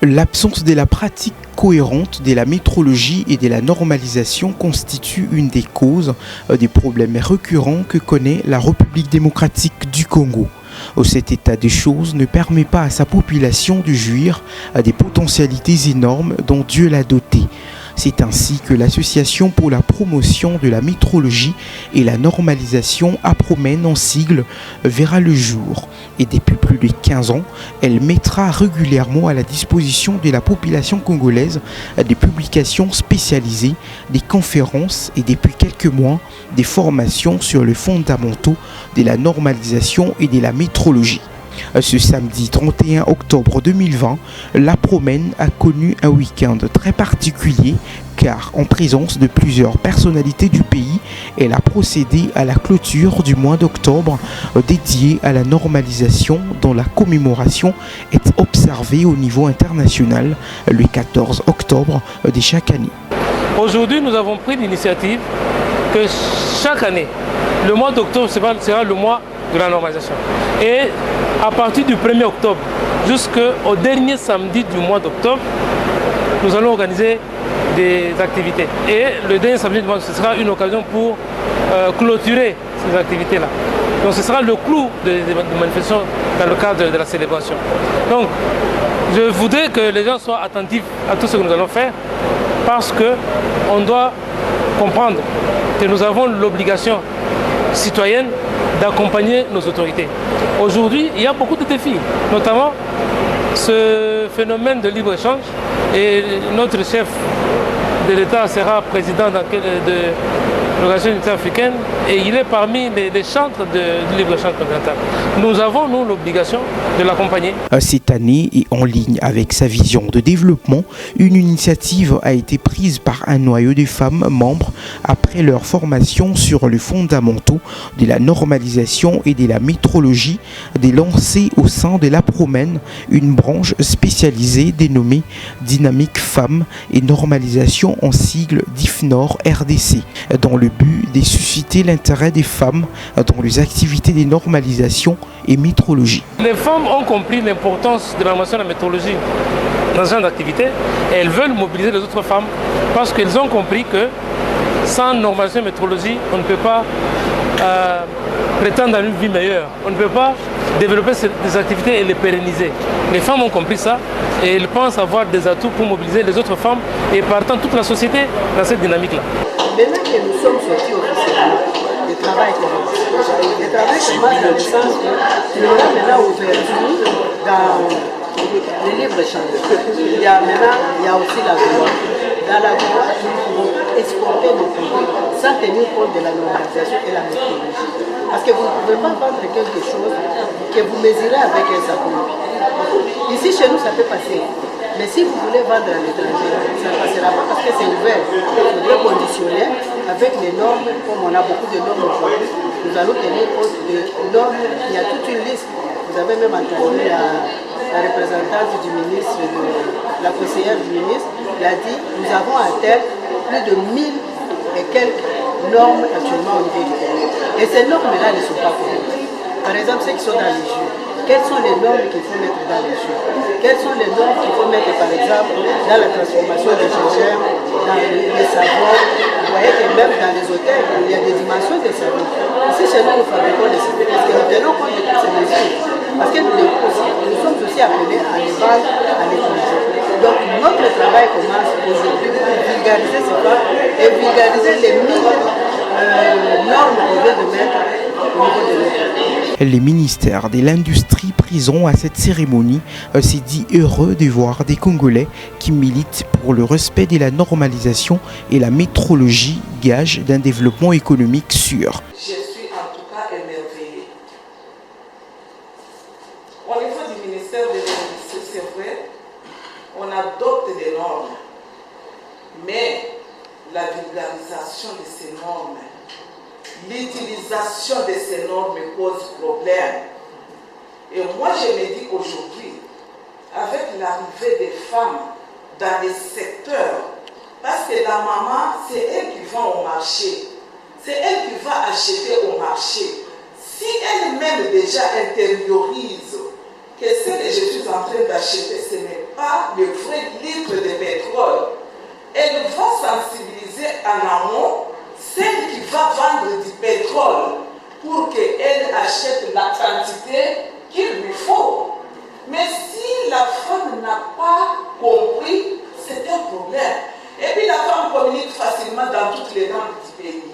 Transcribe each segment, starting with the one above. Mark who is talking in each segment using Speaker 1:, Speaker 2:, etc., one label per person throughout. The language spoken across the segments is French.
Speaker 1: L'absence de la pratique cohérente de la métrologie et de la normalisation constitue une des causes des problèmes récurrents que connaît la République démocratique du Congo. Cet état des choses ne permet pas à sa population de jouir des potentialités énormes dont Dieu l'a dotée. C'est ainsi que l'Association pour la promotion de la métrologie et la normalisation APROMEN en sigle verra le jour. Et depuis plus de 15 ans, elle mettra régulièrement à la disposition de la population congolaise des publications spécialisées, des conférences et depuis quelques mois, des formations sur les fondamentaux de la normalisation et de la métrologie. Ce samedi 31 octobre 2020, l'APROMEN a connu un week-end très particulier car en présence de plusieurs personnalités du pays, elle a procédé à la clôture du mois d'octobre dédié à la normalisation dont la commémoration est observée au niveau international le 14 octobre de chaque année.
Speaker 2: Aujourd'hui, nous avons pris l'initiative que chaque année, le mois d'octobre sera le mois de la normalisation. Et à partir du 1er octobre jusqu'au dernier samedi du mois d'octobre, nous allons organiser des activités. Et le dernier samedi du mois, ce sera une occasion pour clôturer ces activités-là. Donc ce sera le clou des manifestations dans le cadre de la célébration. Donc je voudrais que les gens soient attentifs à tout ce que nous allons faire parce qu'on doit comprendre que nous avons l'obligation citoyenne d'accompagner nos autorités. Aujourd'hui, il y a beaucoup de défis, notamment ce phénomène de libre-échange et notre chef de l'État sera président de l'Organisation unitaire africaine et il est parmi les chantres de libre-échange continental. Nous avons, nous, l'obligation de l'accompagner.
Speaker 1: Cette année, et en ligne avec sa vision de développement, une initiative a été prise par un noyau de femmes membres après leur formation sur les fondamentaux de la normalisation et de la métrologie, de lancer au sein de l'APROMEN une branche spécialisée dénommée Dynamique Femmes et Normalisation en sigle DIFNOR RDC, dans le but de susciter l'intérêt des femmes dans les activités de normalisation et métrologie.
Speaker 2: Les femmes ont compris l'importance de la normalisation et de la métrologie dans ce genre d'activité et elles veulent mobiliser les autres femmes parce qu'elles ont compris que sans normalisation et métrologie, on ne peut pas prétendre à une vie meilleure. On ne peut pas développer des activités et les pérenniser. Les femmes ont compris ça et elles pensent avoir des atouts pour mobiliser les autres femmes et partant toute la société dans cette dynamique-là.
Speaker 3: Maintenant que nous sommes sortis officiellement, le travail commence. Le travail commence dans le sens que nous avons maintenant ouverture dans le libre-échange. Il y a aussi la loi. Dans la loi, nous pouvons exporter nos produits sans tenir compte de la normalisation et la méthodologie. Parce que vous ne pouvez pas vendre quelque chose que vous mesurez avec un sapin. Ici, chez nous, ça peut passer. Mais si vous voulez vendre à l'étranger, ça ne passera pas parce que c'est ouvert. Il faudrait conditionner avec les normes, comme on a beaucoup de normes aujourd'hui. Nous allons tenir compte des normes. Il y a toute une liste. Vous avez même entendu la représentante du ministre, la conseillère du ministre, il a dit nous avons à terre plus de 1000 et quelques normes actuellement au niveau du pays. Et ces normes-là ne sont pas connues. Par exemple, ceux qui sont dans les jus. Quelles sont les normes qu'il faut mettre dans les jus? Quelles sont les normes qu'il faut mettre, par exemple, dans la transformation des gingembre, dans les savons? Vous voyez que même dans les hôtels, il y a des dimensions de savons. Ici, chez nous, nous fabriquons des savons. Parce que nous tenons compte de toutes ces mesures. Parce que nous sommes aussi appelés à les vendre à l'étranger. Donc, notre travail commence aujourd'hui pour vulgariser ces femmes et vulgariser les 1000 normes qu'on vient de mettre au niveau de notre pays.
Speaker 1: Les ministères de l'industrie présents à cette cérémonie s'est dit heureux de voir des Congolais qui militent pour le respect de la normalisation et la métrologie, gage d'un développement économique sûr.
Speaker 4: Je suis en tout cas émerveillée. Au niveau du ministère de l'Industrie, c'est vrai, on adopte des normes, mais la vulgarisation de ces normes, l'utilisation de ces normes pose problème. Et moi, je me dis qu'aujourd'hui, avec l'arrivée des femmes dans les secteurs, parce que la maman, c'est elle qui va au marché, c'est elle qui va acheter au marché. Si elle-même déjà intériorise que ce que je suis en train d'acheter, ce n'est pas le vrai litre de pétrole, elle va sensibiliser en amont celle qui va vendre du pétrole pour qu'elle achète la quantité qu'il lui faut. Mais si la femme n'a pas compris, c'est un problème. Et puis la femme communique facilement dans toutes les langues du pays.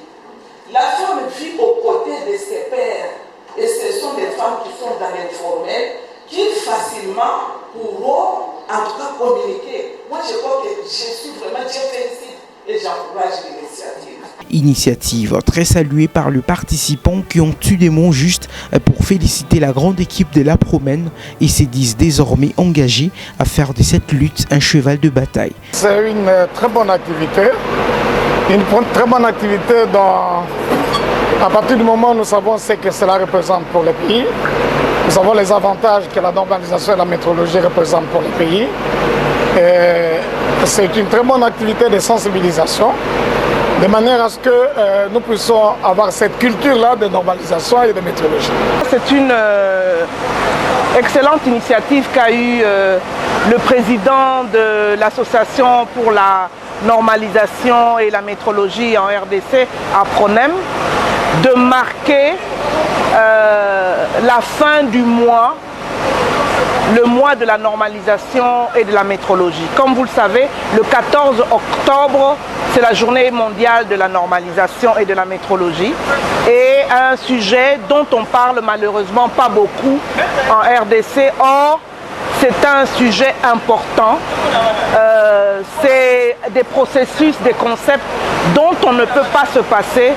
Speaker 4: La femme vit aux côtés de ses pères. Et ce sont des femmes qui sont dans l'informel, qui facilement pourront en tout cas communiquer. Moi je crois que je suis vraiment, Dieu félicite et j'encourage l'initiative.
Speaker 1: Initiative très saluée par les participants qui ont eu des mots justes pour féliciter la grande équipe de la Promène et se disent désormais engagés à faire de cette lutte un cheval de bataille.
Speaker 5: C'est une très bonne activité, à partir du moment où nous savons ce que cela représente pour le pays, nous savons les avantages que la normalisation et la métrologie représentent pour le pays. C'est une très bonne activité de sensibilisation, de manière à ce que nous puissions avoir cette culture-là de normalisation et de métrologie.
Speaker 6: C'est une excellente initiative qu'a eu le président de l'association pour la normalisation et la métrologie en RDC à Pronem, de marquer la fin du mois, le mois de la normalisation et de la métrologie. Comme vous le savez, le 14 octobre, c'est la journée mondiale de la normalisation et de la métrologie. Et un sujet dont on parle malheureusement pas beaucoup en RDC. Or, c'est un sujet important. C'est des processus, des concepts dont on ne peut pas se passer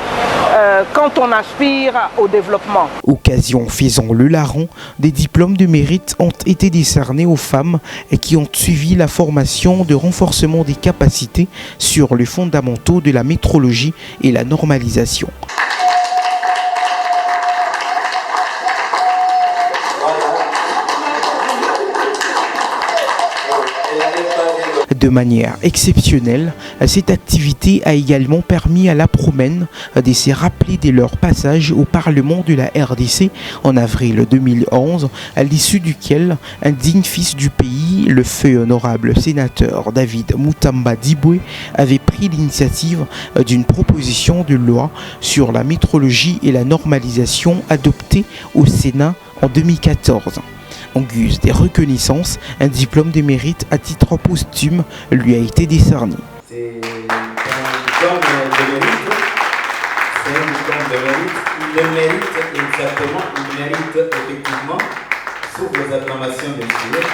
Speaker 6: quand on aspire au développement.
Speaker 1: Occasion faisant le larron, des diplômes de mérite ont été décernés aux femmes qui ont suivi la formation de renforcement des capacités sur les fondamentaux de la métrologie et la normalisation. De manière exceptionnelle, cette activité a également permis à la Promène de se rappeler de leur passage au Parlement de la RDC en avril 2011, à l'issue duquel un digne fils du pays, le feu honorable sénateur David Moutamba Diboué, avait pris l'initiative d'une proposition de loi sur la métrologie et la normalisation adoptée au Sénat en 2014. En guise des reconnaissances, un diplôme de mérite à titre posthume lui a été décerné.
Speaker 7: C'est un diplôme de mérite. Il mérite exactement, il mérite effectivement, sous vos acclamations bien sûr.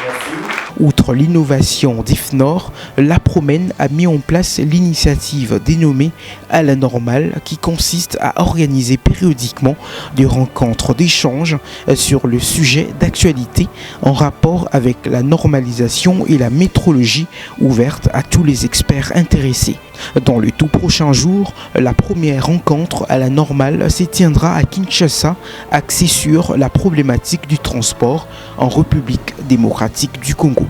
Speaker 7: Merci.
Speaker 1: Outre l'innovation d'IFNOR, la Promène a mis en place l'initiative dénommée À la Normale, qui consiste à organiser périodiquement des rencontres d'échange sur le sujet d'actualité en rapport avec la normalisation et la métrologie, ouverte à tous les experts intéressés. Dans le tout prochain jour, la première rencontre à la Normale se tiendra à Kinshasa, axée sur la problématique du transport en République démocratique du Congo.